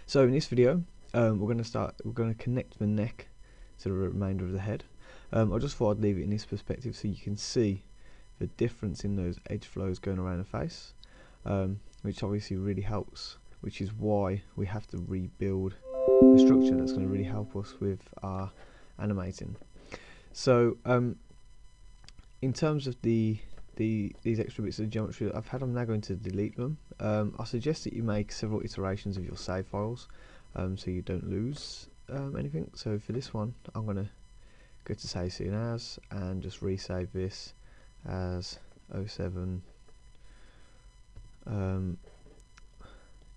So in this video, we're going to connect the neck to the remainder of the head. I just thought I'd leave it in this perspective so you can see the difference in those edge flows going around the face, which obviously really helps, which is why we have to rebuild a structure that's going to really help us with our animating. So in terms of these extra bits of geometry that I've had, I'm now going to delete them. I suggest that you make several iterations of your save files so you don't lose anything. So for this one, I'm going to go to save soon as and just resave this as 07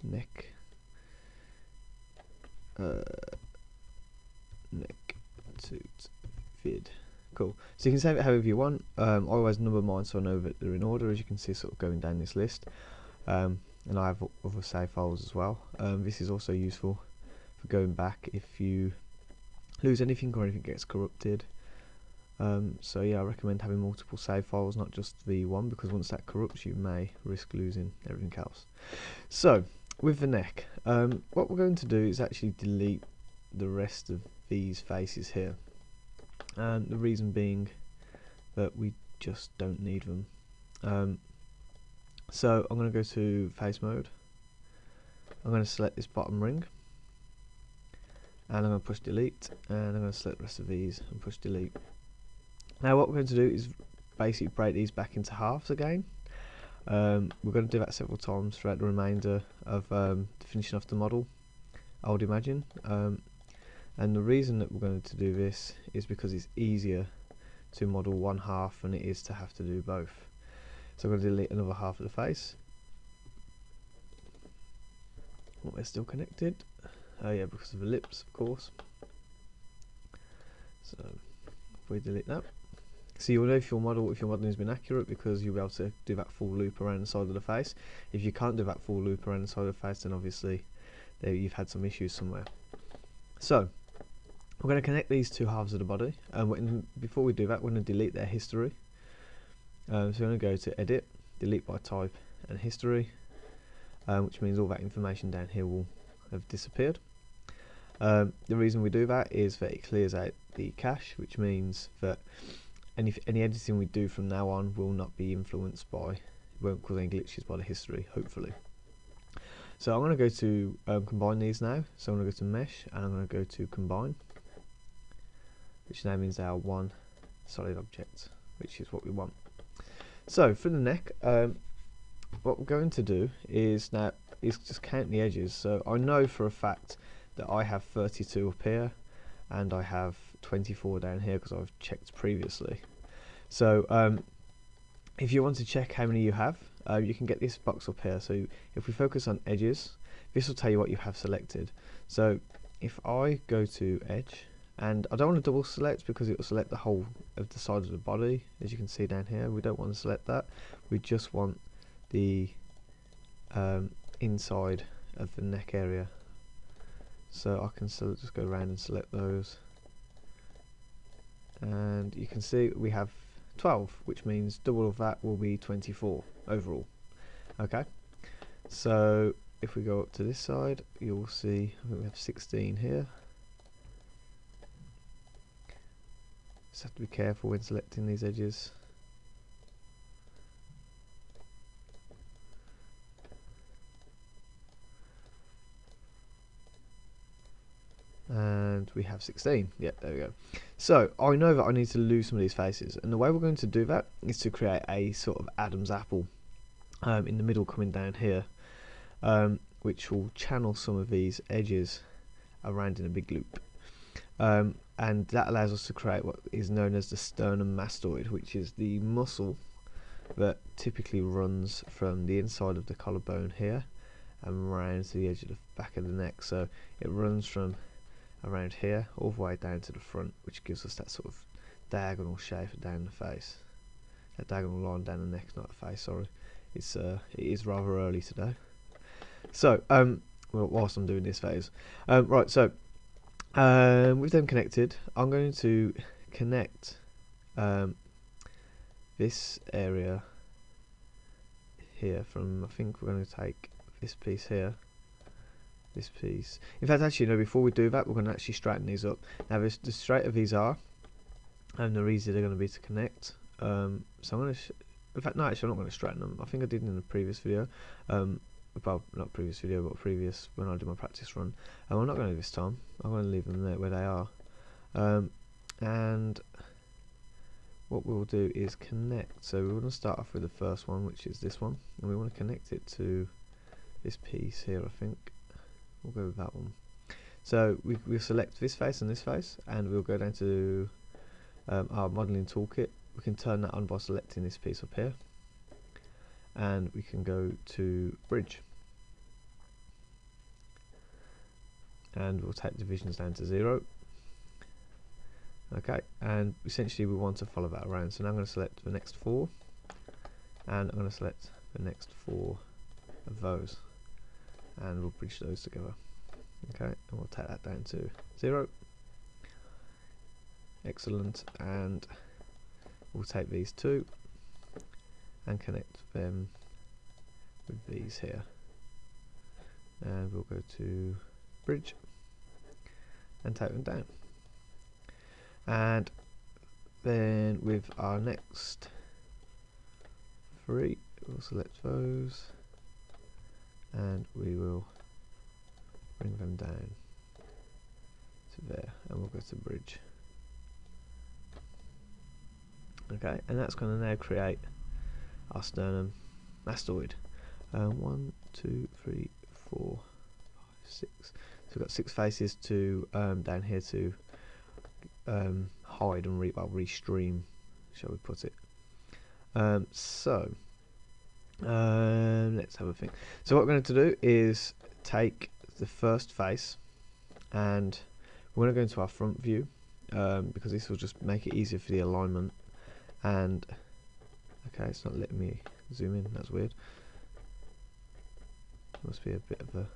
neck toot vid. Cool. So you can save it however you want. I always number mine so I know that they're in order, as you can see, sort of going down this list. And I have other save files as well. This is also useful for going back if you lose anything or anything gets corrupted. So yeah, I recommend having multiple save files, not just the one, because once that corrupts you may risk losing everything else. So with the neck, what we're going to do is actually delete the rest of these faces here, and the reason being that we just don't need them. So I'm going to go to face mode. I'm going to select this bottom ring and I'm going to push delete, and I'm going to select the rest of these and push delete. Now what we're going to do is basically break these back into halves again. We're going to do that several times throughout the remainder of finishing off the model, I would imagine. And the reason that we're going to do this is because it's easier to model one half than it is to have to do both. So I'm going to delete another half of the face. Oh, they're still connected. Oh yeah, because of the lips, of course. So if we delete that, so you'll know if your modeling has been accurate because you'll be able to do that full loop around the side of the face. If you can't do that full loop around the side of the face, then obviously you've had some issues somewhere. So we're going to connect these two halves of the body, and before we do that, we're going to delete their history. So we're going to go to edit, delete by type, and history, which means all that information down here will have disappeared. The reason we do that is that it clears out the cache, which means that any editing we do from now on will not be influenced by, won't cause any glitches by the history, hopefully. So I'm going to go to combine these now. So I'm going to go to mesh and I'm going to go to combine, which now means our one solid object, which is what we want. So for the neck, what we're going to do is just count the edges. So I know for a fact that I have 32 up here and I have 24 down here because I've checked previously. So if you want to check how many you have, you can get this box up here. So if we focus on edges, this will tell you what you have selected. So if I go to edge, and I don't want to double select because it will select the whole of the side of the body, as you can see down here. We don't want to select that. We just want the inside of the neck area. So I can just go around and select those, and you can see we have 12, which means double of that will be 24 overall. Okay, so if we go up to this side, you'll see I think we have 16 here. Just have to be careful when selecting these edges. And we have 16. Yeah, there we go. So I know that I need to lose some of these faces, and the way we're going to do that is to create a sort of Adam's apple in the middle coming down here, which will channel some of these edges around in a big loop, and that allows us to create what is known as the Sternum Mastoid, which is the muscle that typically runs from the inside of the collarbone here and round to the edge of the back of the neck. So it runs from around here all the way down to the front, which gives us that sort of diagonal shape down the face, a diagonal line down the neck, not the face, sorry. It is rather early today. So well, whilst I'm doing this phase, right, so with them connected, I'm going to connect this area here from, I think we're going to take this piece here, this piece. In fact, actually, no, before we do that, we're going to actually straighten these up. Now, the straighter these are, and the easier they're going to be to connect. So I'm going to, in fact, no, actually, I'm not going to straighten them. I think I did in the previous video. Well, not previous video, but previous when I did my practice run. And I'm not going to this time. I'm going to leave them there where they are. And what we'll do is connect. So we're going to start off with the first one, which is this one, and we want to connect it to this piece here. I think we'll go with that one. So we'll select this face and this face, and we'll go down to our modelling toolkit. We can turn that on by selecting this piece up here, and we can go to bridge, and we'll take divisions down to 0. Okay, and essentially we want to follow that around. So now I'm going to select the next 4, and I'm going to select the next 4 of those, and we'll bridge those together. Okay, and we'll take that down to 0. Excellent, and we'll take these 2 and connect them with these here, and we'll go to bridge and take them down. And then with our next 3, we'll select those, and we will bring them down to there, and we'll go to bridge. Okay, and that's going to now create our sternum mastoid. 1, 2, 3, 4, 5, 6. So we've got 6 faces to down here to hide and restream, shall we put it. So let's have a think. So what we're going to do is take the first face, and we're going to go into our front view, because this will just make it easier for the alignment. And okay, it's not letting me zoom in, that's weird. Must be a bit of a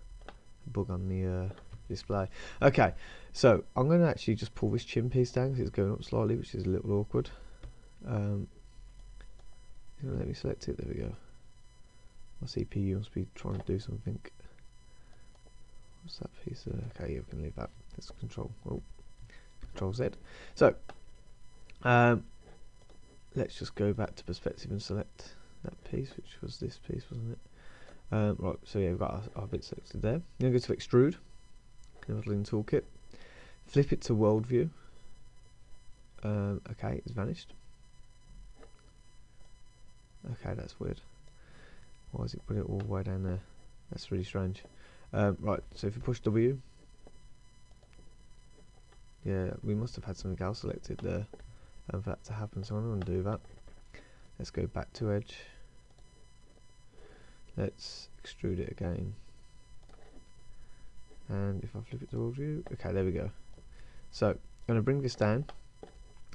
bug on the display. Okay, so I'm going to actually just pull this chin piece down because it's going up slightly, which is a little awkward. Let me select it. There we go. My CPU must be trying to do something. What's that piece? Okay, yeah, we can leave that. Let's Control Z. So let's just go back to perspective and select that piece, which was this piece, wasn't it? Right, so yeah, we've got our bit selected there. I'm going to go to extrude, modeling toolkit, flip it to world view. Okay, it's vanished. Okay, that's weird. Why has it put it all the way down there? That's really strange. Right, so if you push W, yeah, we must have had something else selected there for that to happen, so I'm going to undo that. Let's go back to edge. Let's extrude it again, and if I flip it to world view, okay, there we go. So I'm going to bring this down,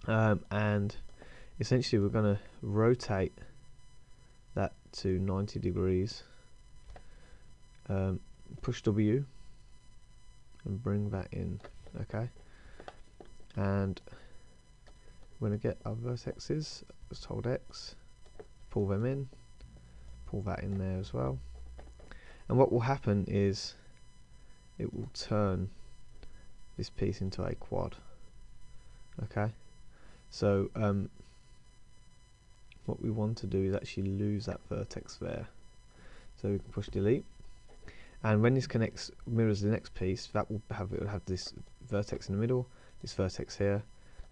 and essentially we're going to rotate that to 90 degrees, push W and bring that in. Okay, and we're going to get our vertexes, just hold X, pull them in, pull that in there as well, and what will happen is it will turn this piece into a quad. Okay, so what we want to do is actually lose that vertex there, so we can push delete, and when this connects, mirrors the next piece, that will have, it will have this vertex in the middle, this vertex here,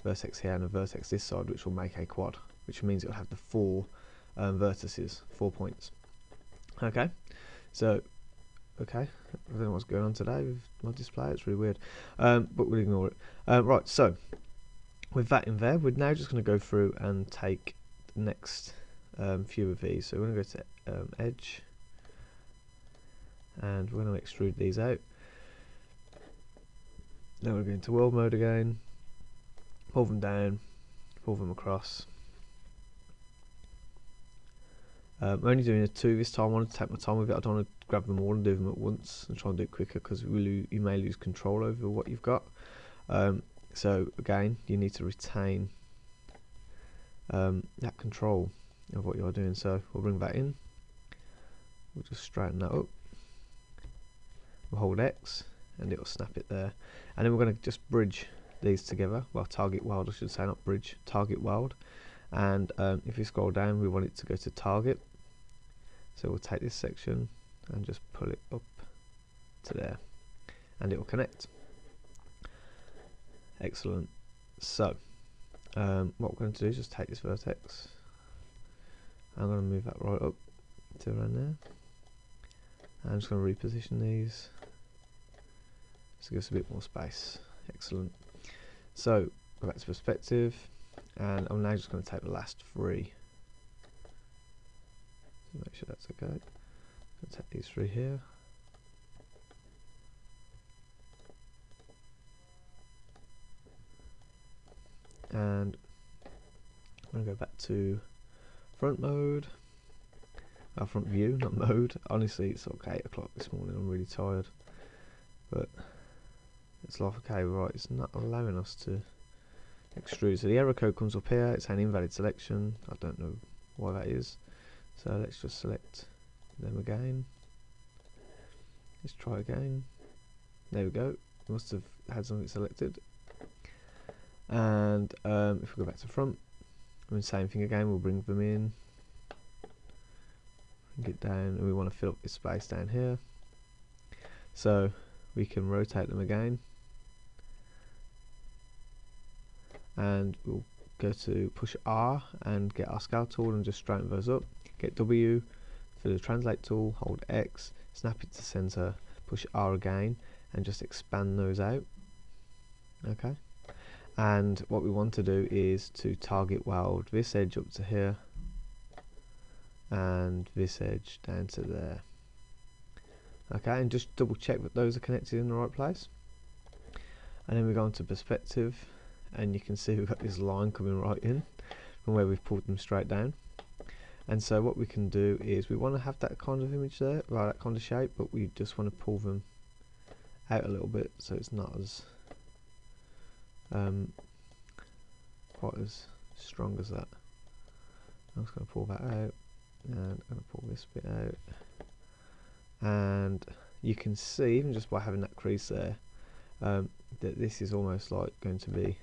and a vertex this side, which will make a quad, which means it will have the 4 vertices, 4 points. Okay, so okay, I don't know what's going on today with my display, it's really weird, but we'll ignore it. Right, so with that in there, we're now just going to go through and take the next few of these. So we're going to go to edge, and we're going to extrude these out. Now we're going to world mode again, pull them down, pull them across. I'm only doing a 2 this time. I want to take my time with it. I don't want to grab them all and do them at once and try and do it quicker, because you may lose control over what you've got. So again, you need to retain that control of what you're doing. So we'll bring that in. We'll just straighten that up, we'll hold X and it will snap it there, and then we're going to just bridge these together, well, target weld I should say, not bridge, target weld. And if you scroll down, we want it to go to target, so we'll take this section and just pull it up to there, and it will connect. Excellent. So what we're going to do is just take this vertex, I'm going to move that right up to around there. I'm just going to reposition these so it gives us a bit more space. Excellent. So go back to perspective, and I'm now just going to take the last three. So make sure that's okay. I'm going to take these three here. And I'm going to go back to front mode. Front view, not mode. Honestly, it's like 8 o'clock this morning, I'm really tired. But it's like, okay, right, it's not allowing us to extrude. So the error code comes up here, it's an invalid selection. I don't know why that is. So let's just select them again. Let's try again. There we go. Must have had something selected. And if we go back to front, I mean, same thing again, we'll bring them in. Get down, and we want to fill up this space down here, so we can rotate them again, and we'll go to push R and get our scale tool and just straighten those up. Get W for the translate tool, hold X, snap it to center, push R again, and just expand those out. Okay, and what we want to do is to target weld this edge up to here and this edge down to there. Okay, and just double check that those are connected in the right place. And then we go on to perspective, and you can see we've got this line coming right in from where we've pulled them straight down. And so what we can do is we want to have that kind of image there, right, that kind of shape, but we just want to pull them out a little bit so it's not as quite as strong as that. I'm just going to pull that out, and I'm going to pull this bit out, and you can see even just by having that crease there that this is almost like going to be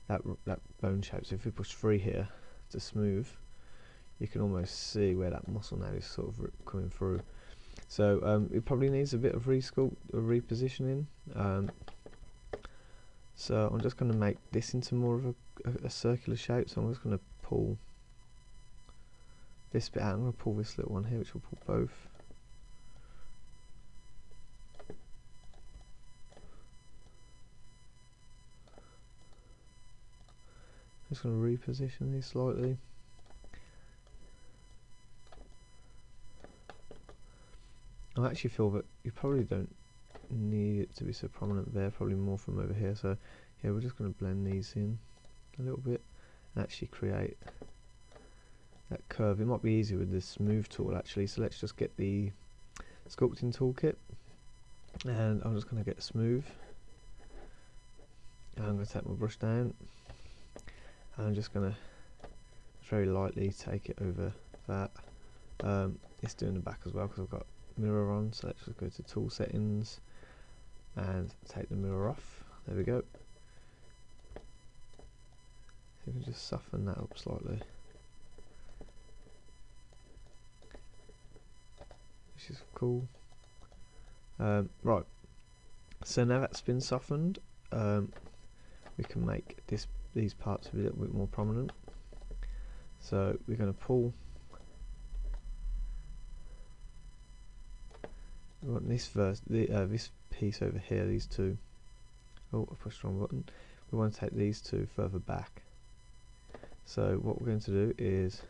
that bone shape. So if we push 3 here to smooth, you can almost see where that muscle now is sort of coming through. So it probably needs a bit of resculpt or repositioning. So I'm just going to make this into more of a circular shape, so I'm just going to pull this bit out. I'm going to pull this little one here, which will pull both. I'm just going to reposition these slightly. I actually feel that you probably don't need it to be so prominent there, probably more from over here. So yeah, we're just going to blend these in a little bit and actually create that curve. It might be easier with the smooth tool actually, so let's just get the sculpting toolkit, and I'm just going to get smooth, and I'm going to take my brush down, and I'm just going to very lightly take it over that. It's doing the back as well because I've got mirror on, so let's just go to tool settings and take the mirror off. There we go. You can just soften that up slightly, which is cool. Right, so now that's been softened, we can make these parts a little bit more prominent. So we're going to pull. We want this this piece over here, these two. Oh, I pushed the wrong button. We want to take these two further back. So what we're going to do is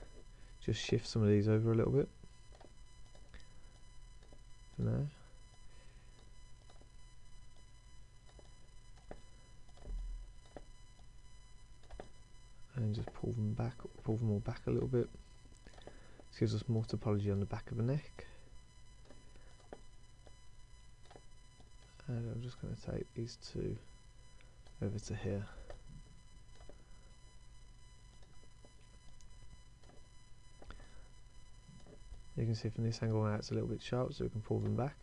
just shift some of these over a little bit. For now. And just pull them back, pull them all back a little bit. This gives us more topology on the back of the neck. And I'm just going to take these two over to here. You can see from this angle now it's a little bit sharp, so we can pull them back.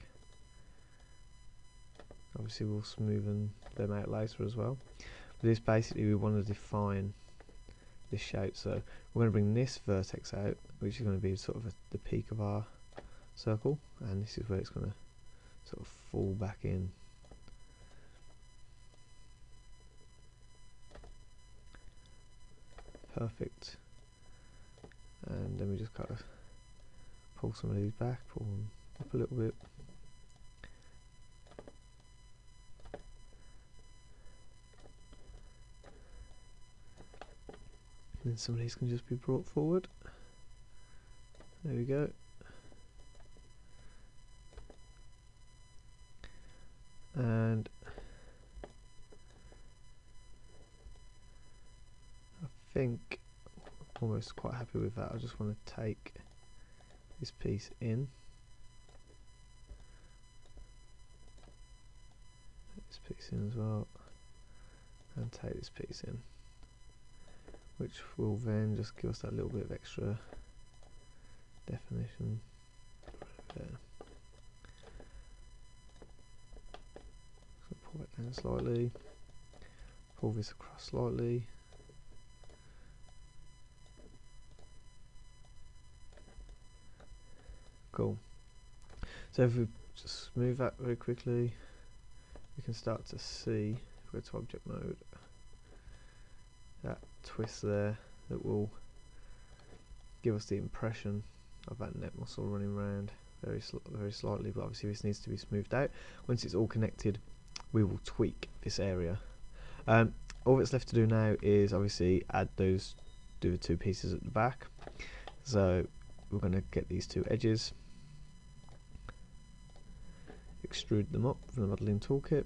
Obviously we'll smoothen them out later as well. But this basically, we want to define this shape, so we're going to bring this vertex out, which is going to be sort of the peak of our circle, and this is where it's going to sort of fall back in. Perfect. And then we just kind of pull some of these back, pull them up a little bit. And then some of these can just be brought forward. There we go. And I think I'm almost quite happy with that. I just want to take this piece in, this piece in as well, and take this piece in, which will then just give us that little bit of extra definition there. So pull that down slightly, pull this across slightly. Cool. So if we just move that very quickly, we can start to see, if we go to object mode, that twist there that will give us the impression of that neck muscle running around very slightly, but obviously this needs to be smoothed out. Once it's all connected, we will tweak this area. All that's left to do now is obviously do the two pieces at the back. So we're going to get these two edges, extrude them up from the modelling toolkit.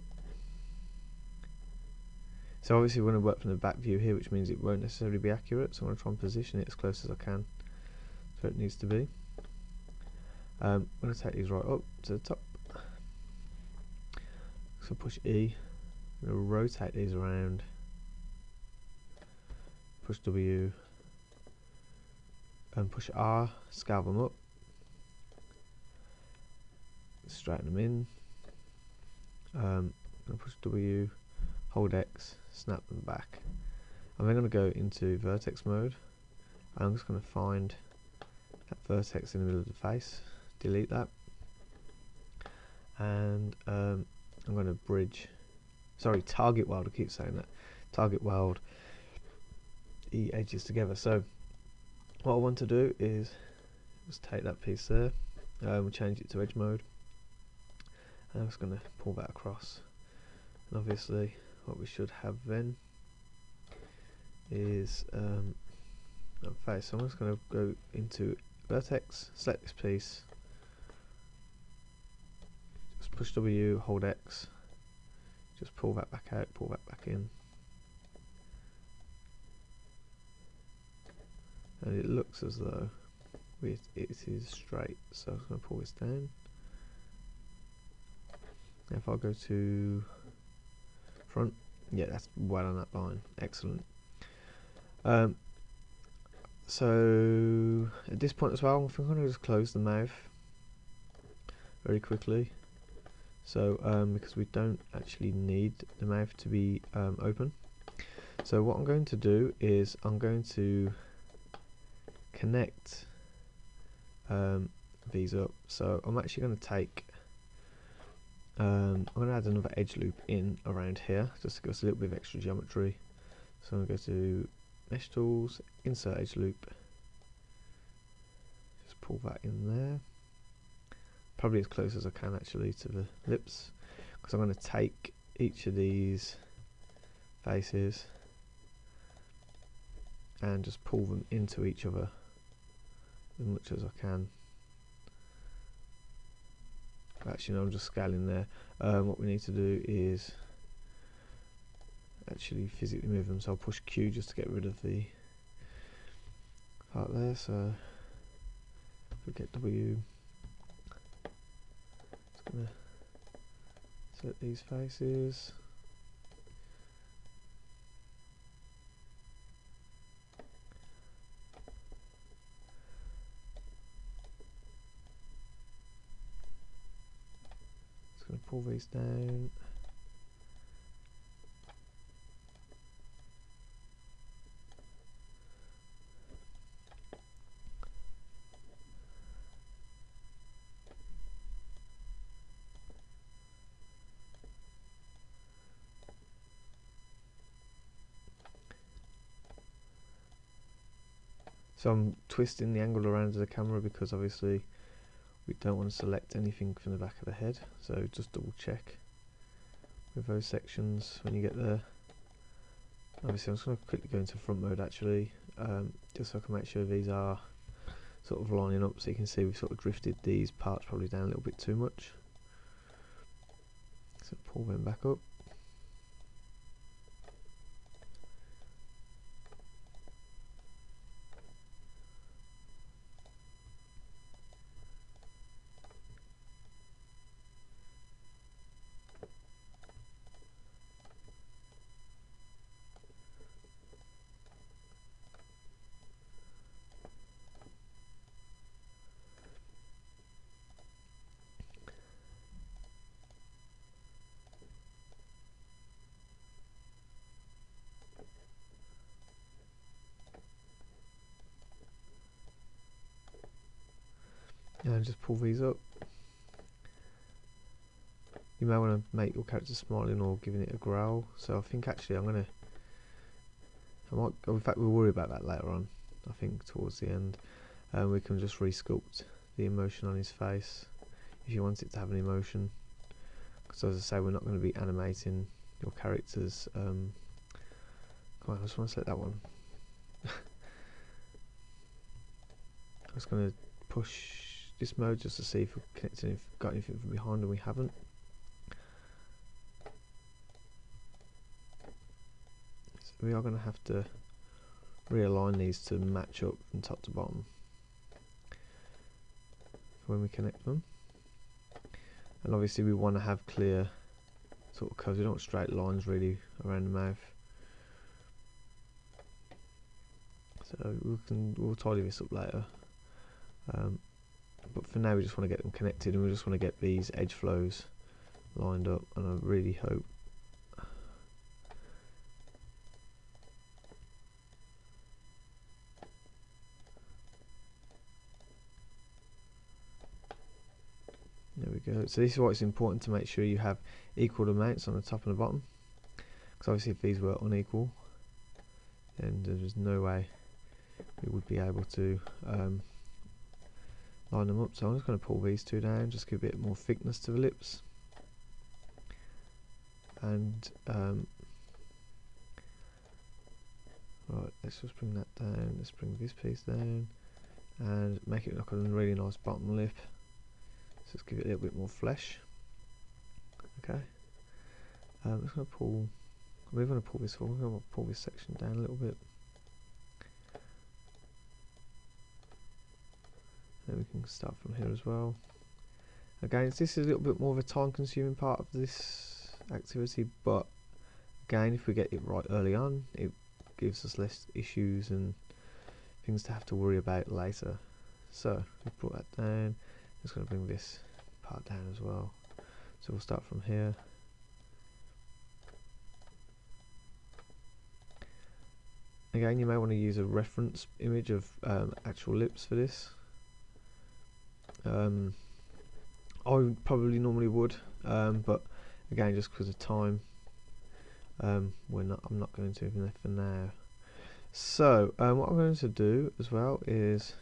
So obviously we're going to work from the back view here, which means it won't necessarily be accurate, so I'm going to try and position it as close as I can to where it needs to be. I'm going to take these right up to the top, so push E, I'm going to rotate these around, push W and push R, scale them up, straighten them in, I'm going to push W, hold X, snap them back. I'm then going to go into vertex mode, and I'm just going to find that vertex in the middle of the face, delete that, and I'm going to target weld, I keep saying that, target weld the edges together. So what I want to do is just take that piece there, we'll change it to edge mode, and I'm just going to pull that across, and obviously what we should have then is a face. So I'm just going to go into vertex, select this piece, just push W, hold X, just pull that back out, pull that back in, and it looks as though it is straight. So I'm going to pull this down. If I go to front, yeah, that's well on that line, excellent. So at this point as well, I think I'm going to just close the mouth very quickly, so because we don't actually need the mouth to be open. So what I'm going to do is I'm going to connect these up. So I'm actually going to take I'm going to add another edge loop in around here just to give us a little bit of extra geometry. So I'm going to go to Mesh Tools, Insert Edge Loop, just pull that in there, probably as close as I can actually to the lips, because I'm going to take each of these faces and just pull them into each other as much as I can. Actually no, I'm just scaling there. What we need to do is actually physically move them, so I'll push Q just to get rid of the part there. So if we get W, just going to select these faces, just going to pull these down, So I'm twisting the angle around of the camera because obviously we don't want to select anything from the back of the head, so just double check with those sections when you get there. Obviously I'm just going to quickly go into front mode actually, just so I can make sure these are sort of lining up, so you can see we've sort of drifted these parts probably down a little bit too much. So pull them back up. And just pull these up. You may want to make your character smiling or giving it a growl. So I think actually in fact we'll worry about that later on. I think towards the end, we can just resculpt the emotion on his face if you want it to have an emotion. Because as I say, we're not going to be animating your characters. Come on, I just want to select that one. I'm just going to push this mode just to see if we've got anything from behind, and we haven't. So we are going to have to realign these to match up from top to bottom when we connect them. And obviously we want to have clear sort of curves. We don't want straight lines really around the mouth. So we'll tidy this up later. But for now we just want to get them connected, and we just want to get these edge flows lined up, and I really hope there we go. So this is why it's important to make sure you have equal amounts on the top and the bottom, because obviously if these were unequal then there's no way we would be able to line them up. So I'm just going to pull these two down, just give a bit more thickness to the lips, and right, let's just bring that down. Let's bring this piece down and make it look like a really nice bottom lip. So let's give it a little bit more flesh. Okay, I'm just going to pull. We're going to pull this forward. We're going to pull this section down a little bit. Then we can start from here as well. Again, this is a little bit more of a time-consuming part of this activity, but again, if we get it right early on, it gives us less issues and things to have to worry about later. So we brought that down. Just going to bring this part down as well. So we'll start from here. Again, you may want to use a reference image of actual lips for this. I probably normally would, but again, just because of time, I'm not going to for now. So what I'm going to do as well is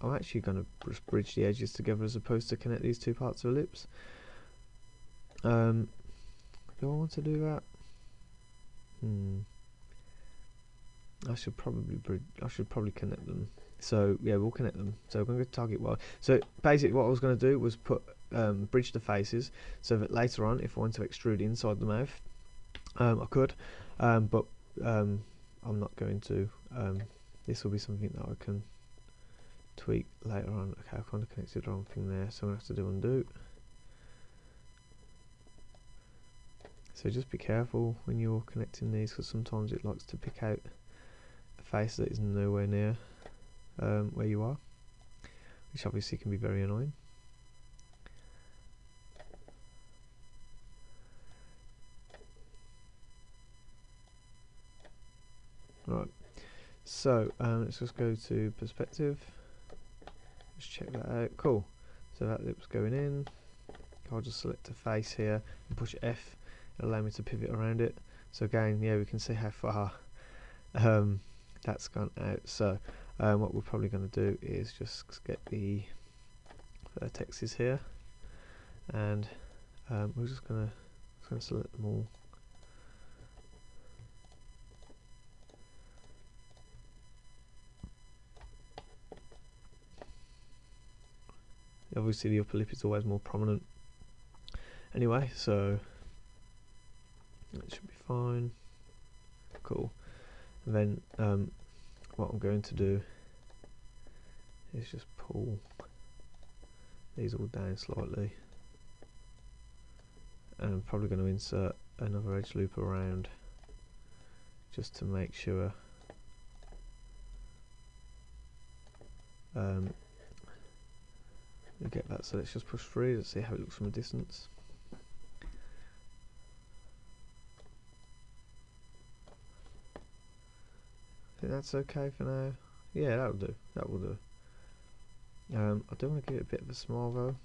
I'm actually going to just bridge the edges together as opposed to connect these two parts of the lips. Do I want to do that? I should probably connect them. So yeah, we'll connect them. So we're going to go target wide. So basically what I was going to do was put bridge the faces, so that later on if I want to extrude inside the mouth, I could, but I'm not going to. This will be something that I can tweak later on. Okay, I kind of connected the wrong thing there, so I'm going to have to do undo. So just be careful when you're connecting these, because sometimes it likes to pick out a face that is nowhere near where you are, which obviously can be very annoying. Right, so let's just go to perspective. Just check that out. Cool. So that lip's going in. I'll just select a face here and push F. It'll allow me to pivot around it. So again, yeah, we can see how far that's gone out. So What we're probably going to do is just get the vertexes here, and we're just going to select them all. Obviously the upper lip is always more prominent anyway, so that should be fine. Cool. And then what I'm going to do is just pull these all down slightly, and I'm probably going to insert another edge loop around just to make sure we get that. So let's just push through, let's see how it looks from a distance. I think that's okay for now. Yeah, that'll do. That will do. I do want to give it a bit of a smile though,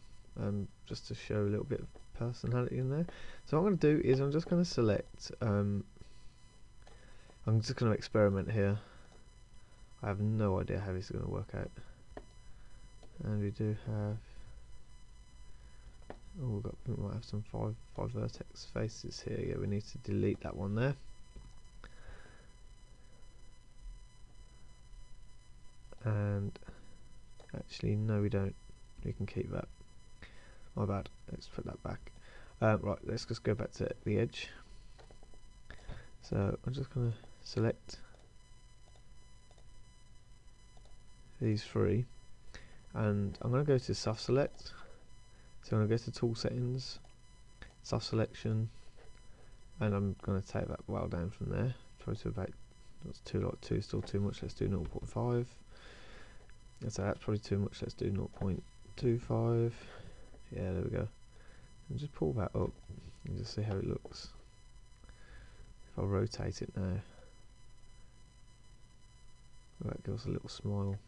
just to show a little bit of personality in there. So what I'm going to do is I'm just going to select. I'm just going to experiment here. I have no idea how this is going to work out. And we do have. Oh, we might have some five vertex faces here. Yeah, we need to delete that one there. And actually, no, we don't. We can keep that. My bad. Let's put that back. Right, let's just go back to the edge. So I'm just going to select these three, and I'm going to go to soft select. So I'm going to go to tool settings, soft selection, and I'm going to take that well down from there. Try to about, that's two, still too much. Let's do 0.5. So that's probably too much. Let's do 0.25. Yeah, there we go. And just pull that up and just see how it looks. If I rotate it now, that gives a little smile.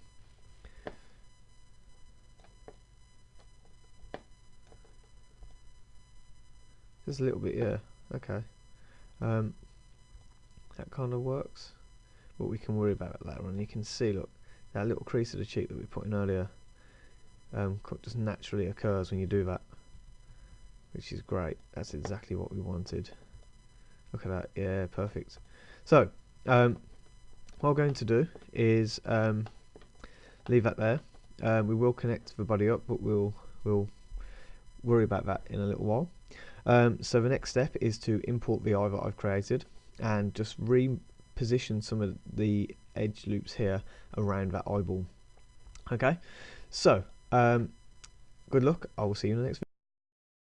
Just a little bit, yeah. Okay. That kind of works. But we can worry about it later on. You can see, look, that little crease of the cheek that we put in earlier just naturally occurs when you do that, which is great. That's exactly what we wanted. Look at that. Yeah, perfect. So what I'm going to do is leave that there. We will connect the body up, but we'll worry about that in a little while. So the next step is to import the eye that I've created and just reposition some of the edge loops here around that eyeball. Okay, so good luck. I will see you in the next video.